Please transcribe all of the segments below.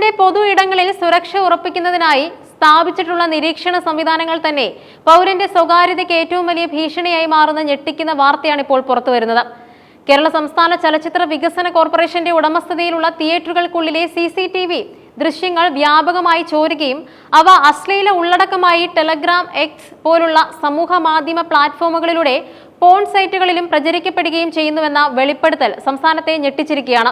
ഇന്ത്യയുടെ പൊതു ഇടങ്ങളിൽ സുരക്ഷ ഉറപ്പിക്കുന്നതിനായി സ്ഥാപിച്ചിട്ടുള്ള നിരീക്ഷണ സംവിധാനങ്ങൾ തന്നെ പൗരന്റെ സ്വകാര്യതയ്ക്ക് ഏറ്റവും വലിയ ഭീഷണിയായി മാറുന്ന ഞെട്ടിക്കുന്ന വാർത്തയാണ് ഇപ്പോൾ പുറത്തുവരുന്നത്. കേരള സംസ്ഥാന ചലച്ചിത്ര വികസന കോർപ്പറേഷന്റെ ഉടമസ്ഥതയിലുള്ള തിയേറ്ററുകൾക്കുള്ളിലെ CCTV ദൃശ്യങ്ങൾ വ്യാപകമായി ചോരുകയും അവ അശ്ലീല ഉള്ളടക്കമായി ടെലഗ്രാം, എക്സ് പോലുള്ള സമൂഹ മാധ്യമ പ്ലാറ്റ്ഫോമുകളിലൂടെ പോൺ സൈറ്റുകളിലും പ്രചരിക്കപ്പെടുകയും ചെയ്യുന്നുവെന്ന വെളിപ്പെടുത്തൽ സംസ്ഥാനത്തെ ഞെട്ടിച്ചിരിക്കുകയാണ്.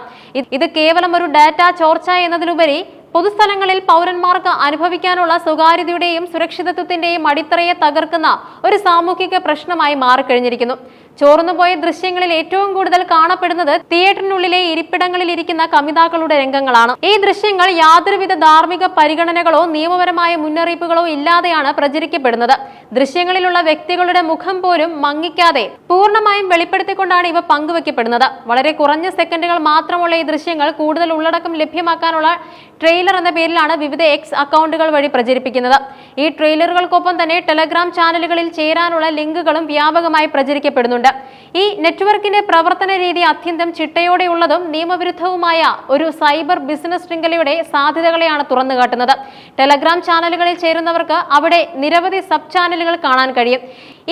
ഇത് കേവലം ഒരു ഡാറ്റ ചോർച്ച എന്നതിലുപരി പൊതുസ്ഥലങ്ങളിൽ പൗരന്മാർക്ക് അനുഭവിക്കാനുള്ള സ്വകാര്യതയുടെയും സുരക്ഷിതത്വത്തിന്റെയും അടിത്തറയെ തകർക്കുന്ന ഒരു സാമൂഹിക പ്രശ്നമായി മാറിക്കഴിഞ്ഞിരിക്കുന്നു. ചോർന്നുപോയ ദൃശ്യങ്ങളിൽ ഏറ്റവും കൂടുതൽ കാണപ്പെടുന്നത് തിയേറ്ററിനുള്ളിലെ ഇരിപ്പിടങ്ങളിൽ ഇരിക്കുന്ന കമിതാക്കളുടെ രംഗങ്ങളാണ്. ഈ ദൃശ്യങ്ങൾ യാതൊരുവിധ ധാർമ്മിക പരിഗണനകളോ നിയമപരമായ മുന്നറിയിപ്പുകളോ ഇല്ലാതെയാണ് പ്രചരിക്കപ്പെടുന്നത്. ദൃശ്യങ്ങളിലുള്ള വ്യക്തികളുടെ മുഖം പോലും മങ്ങിക്കാതെ പൂർണ്ണമായും വെളിപ്പെടുത്തിക്കൊണ്ടാണ് ഇവ പങ്കുവെക്കപ്പെടുന്നത്. വളരെ കുറഞ്ഞ സെക്കൻഡുകൾ മാത്രമുള്ള ഈ ദൃശ്യങ്ങൾ കൂടുതൽ ഉള്ളടക്കം ലഭ്യമാക്കാനുള്ള ട്രെയിലർ എന്ന പേരിലാണ് വിവിധ എക്സ് അക്കൗണ്ടുകൾ വഴി പ്രചരിപ്പിക്കുന്നത്. ഈ ട്രെയിലറുകൾക്കൊപ്പം തന്നെ ടെലഗ്രാം ചാനലുകളിൽ ചേരാനുള്ള ലിങ്കുകളും വ്യാപകമായി പ്രചരിക്കപ്പെടുന്നുണ്ട്. ഈ നെറ്റ്വർക്കിന്റെ പ്രവർത്തന രീതി അത്യന്തം ചിട്ടയോടെയുള്ളതും നിയമവിരുദ്ധവുമായ ഒരു സൈബർ ബിസിനസ് ശൃംഖലയുടെ സാധ്യതകളെയാണ് തുറന്നുകാട്ടുന്നത്. ടെലഗ്രാം ചാനലുകളിൽ ചേരുന്നവർക്ക് അവിടെ നിരവധി സബ് ചാനലുകൾ കാണാൻ കഴിയും.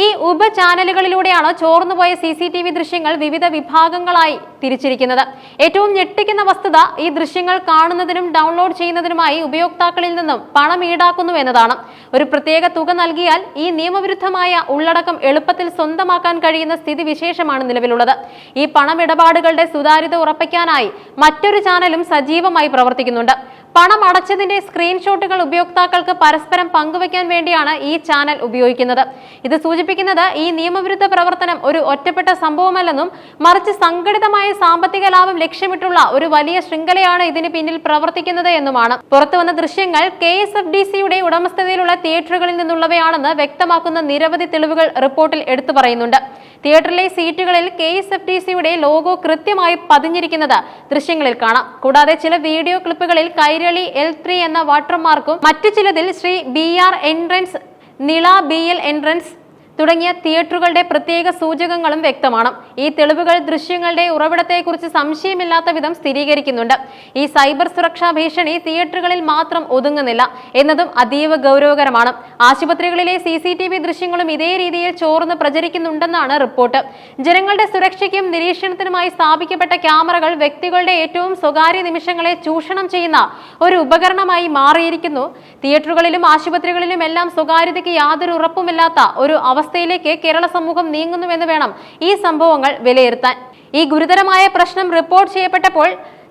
ഈ ഉപ ചാനലുകളിലൂടെയാണ് ചോർന്നുപോയ CCTV ദൃശ്യങ്ങൾ വിവിധ വിഭാഗങ്ങളായി തിരിച്ചിരിക്കുന്നത്. ഏറ്റവും ഞെട്ടിക്കുന്ന വസ്തുത ഈ ദൃശ്യങ്ങൾ കാണുന്നതിനും ഡൗൺലോഡ് ചെയ്യുന്നതിനുമായി ഉപയോക്താക്കളിൽ നിന്നും പണം ഈടാക്കുന്നു എന്നതാണ്. ഒരു പ്രത്യേക തുക നൽകിയാൽ ഈ നിയമവിരുദ്ധമായ ഉള്ളടക്കം എളുപ്പത്തിൽ സ്വന്തമാക്കാൻ കഴിയുന്ന സ്ഥിതിവിശേഷമാണ് നിലവിലുള്ളത്. ഈ പണമിടപാടുകളുടെ സുതാര്യത ഉറപ്പിക്കാനായി മറ്റൊരു ചാനലും സജീവമായി പ്രവർത്തിക്കുന്നുണ്ട്. പണം അടച്ചതിന്റെ സ്ക്രീൻഷോട്ടുകൾ ഉപയോക്താക്കൾക്ക് പരസ്പരം പങ്കുവയ്ക്കാൻ വേണ്ടിയാണ് ഈ ചാനൽ ഉപയോഗിക്കുന്നത്. ഇത് സൂചിപ്പിക്കുന്നത് ഈ നിയമവിരുദ്ധ പ്രവർത്തനം ഒരു ഒറ്റപ്പെട്ട സംഭവമല്ലെന്നും മറിച്ച് സംഘടിതമായ സാമ്പത്തിക ലാഭം ലക്ഷ്യമിട്ടുള്ള ഒരു വലിയ ശൃംഖലയാണ് ഇതിന് പിന്നിൽ പ്രവർത്തിക്കുന്നത് എന്നുമാണ്. പുറത്തുവന്ന ദൃശ്യങ്ങൾ KSFDCയുടെ ഉടമസ്ഥതയിലുള്ള തിയേറ്ററുകളിൽ നിന്നുള്ളവയാണെന്ന് വ്യക്തമാക്കുന്ന നിരവധി തെളിവുകൾ റിപ്പോർട്ടിൽ എടുത്തു പറയുന്നുണ്ട്. തിയേറ്ററിലെ സീറ്റുകളിൽ KSFDCയുടെ ലോഗോ കൃത്യമായി പതിഞ്ഞിരിക്കുന്നത് ദൃശ്യങ്ങളിൽ കാണാം. കൂടാതെ ചില വീഡിയോ ക്ലിപ്പുകളിൽ കൈരളി L3 എന്ന വാട്ടർമാർക്കും മറ്റു ചിലതിൽ Shri BR entrance, Nila BL entrance തുടങ്ങിയ തിയേറ്ററുകളുടെ പ്രത്യേക സൂചകങ്ങളും വ്യക്തമാണ്. ഈ തെളിവുകൾ ദൃശ്യങ്ങളുടെ ഉറവിടത്തെക്കുറിച്ച് സംശയമില്ലാത്ത വിധം സ്ഥിരീകരിക്കുന്നുണ്ട്. ഈ സൈബർ സുരക്ഷാ ഭീഷണി തിയേറ്ററുകളിൽ മാത്രം ഒതുങ്ങുന്നില്ല എന്നതും അതീവ ഗൗരവകരമാണ്. ആശുപത്രികളിലെ CCTV ദൃശ്യങ്ങളും ഇതേ രീതിയിൽ ചോർന്ന് പ്രചരിക്കുന്നുണ്ടെന്നാണ് റിപ്പോർട്ട്. ജനങ്ങളുടെ സുരക്ഷയ്ക്കും നിരീക്ഷണത്തിനുമായി സ്ഥാപിക്കപ്പെട്ട ക്യാമറകൾ വ്യക്തികളുടെ ഏറ്റവും സ്വകാര്യ നിമിഷങ്ങളെ ചൂഷണം ചെയ്യുന്ന ഒരു ഉപകരണമായി മാറിയിരിക്കുന്നു. തിയേറ്ററുകളിലും ആശുപത്രികളിലും എല്ലാം സ്വകാര്യതയ്ക്ക് യാതൊരു ഉറപ്പുമില്ലാത്ത ഒരു അവസ്ഥയിലേക്ക് കേരള സമൂഹം നീങ്ങുന്നുവെന്ന് വേണം ഈ സംഭവങ്ങൾ വിലയിരുത്താൻ. ഈ ഗുരുതരമായ പ്രശ്നം റിപ്പോർട്ട് ചെയ്യപ്പെട്ടപ്പോൾ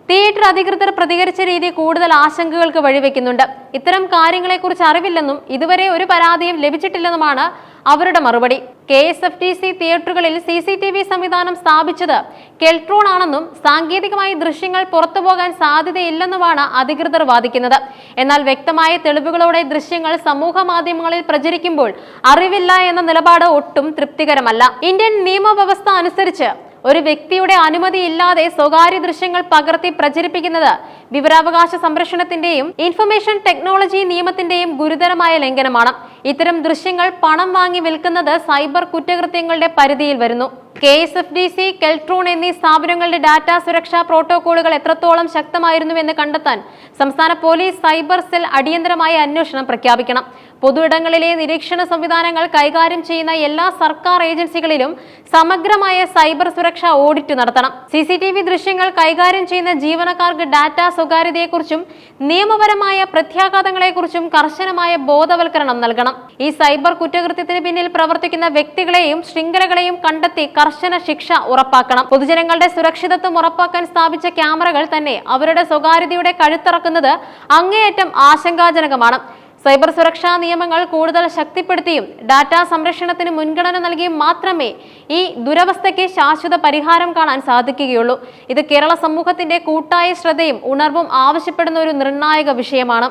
തിയേറ്റർ അധികൃതർ പ്രതികരിച്ച രീതി കൂടുതൽ ആശങ്കകൾക്ക് വഴിവെക്കുന്നുണ്ട്. ഇത്തരം കാര്യങ്ങളെക്കുറിച്ച് അറിവില്ലെന്നും ഇതുവരെ ഒരു പരാതിയും ലഭിച്ചിട്ടില്ലെന്നുമാണ് അവരുടെ മറുപടി. KSFDC തിയേറ്ററുകളിൽ CCTV സംവിധാനം സ്ഥാപിച്ചത് കെൽട്രോൺ ആണെന്നും സാങ്കേതികമായി ദൃശ്യങ്ങൾ പുറത്തുപോകാൻ സാധ്യതയില്ലെന്നുമാണ് അധികൃതർ വാദിക്കുന്നത്. എന്നാൽ വ്യക്തമായ തെളിവുകളോടെ ദൃശ്യങ്ങൾ സമൂഹ മാധ്യമങ്ങളിൽ പ്രചരിക്കുമ്പോൾ അറിവില്ല എന്ന നിലപാട് ഒട്ടും തൃപ്തികരമല്ല. ഇന്ത്യൻ നിയമവ്യവസ്ഥ അനുസരിച്ച് ഒരു വ്യക്തിയുടെ അനുമതിയില്ലാതെ സ്വകാര്യ ദൃശ്യങ്ങൾ പകർത്തി പ്രചരിപ്പിക്കുന്നത് വിവരാവകാശ സംരക്ഷണത്തിന്റെയും ഇൻഫർമേഷൻ ടെക്നോളജി നിയമത്തിന്റെയും ഗുരുതരമായ ലംഘനമാണ്. ഇത്തരം ദൃശ്യങ്ങൾ പണം വാങ്ങി വിൽക്കുന്നത് സൈബർ കുറ്റകൃത്യങ്ങളുടെ പരിധിയിൽ വരുന്നു. KSFDC, കെൽട്രോൺ എന്നീ സ്ഥാപനങ്ങളുടെ ഡാറ്റാ സുരക്ഷാ പ്രോട്ടോകോളുകൾ എത്രത്തോളം ശക്തമായിരുന്നുവെന്ന് കണ്ടെത്താൻ സംസ്ഥാന പോലീസ് സൈബർ സെൽ അടിയന്തരമായ അന്വേഷണം പ്രഖ്യാപിക്കണം. പൊതു ഇടങ്ങളിലെ നിരീക്ഷണ സംവിധാനങ്ങൾ കൈകാര്യം ചെയ്യുന്ന എല്ലാ സർക്കാർ ഏജൻസികളിലും സമഗ്രമായ സൈബർ സുരക്ഷാ ഓഡിറ്റ് നടത്തണം. CCTV ദൃശ്യങ്ങൾ കൈകാര്യം ചെയ്യുന്ന ജീവനക്കാർക്ക് ഡാറ്റാ സ്വകാര്യതയെക്കുറിച്ചും നിയമപരമായ പ്രത്യാഘാതങ്ങളെക്കുറിച്ചും കർശനമായ ബോധവൽക്കരണം നൽകണം. ഈ സൈബർ കുറ്റകൃത്യത്തിന് പിന്നിൽ പ്രവർത്തിക്കുന്ന വ്യക്തികളെയും ശൃംഖലകളെയും കണ്ടെത്തി കർശന ശിക്ഷ ഉറപ്പാക്കണം. പൊതുജനങ്ങളുടെ സുരക്ഷിതത്വം ഉറപ്പാക്കാൻ സ്ഥാപിച്ച ക്യാമറകൾ തന്നെ അവരുടെ സ്വകാര്യതയുടെ കഴുത്തറക്കുന്നത് അങ്ങേയറ്റം ആശങ്കാജനകമാണ്. സൈബർ സുരക്ഷാ നിയമങ്ങൾ കൂടുതൽ ശക്തിപ്പെടുത്തിയും ഡാറ്റാ സംരക്ഷണത്തിന് മുൻഗണന നൽകിയും മാത്രമേ ഈ ദുരവസ്ഥയ്ക്ക് ശാശ്വത പരിഹാരം കാണാൻ സാധിക്കുകയുള്ളൂ. ഇത് കേരള സമൂഹത്തിന്റെ കൂട്ടായ ശ്രദ്ധയും ഉണർവും ആവശ്യപ്പെടുന്ന ഒരു നിർണായക വിഷയമാണ്.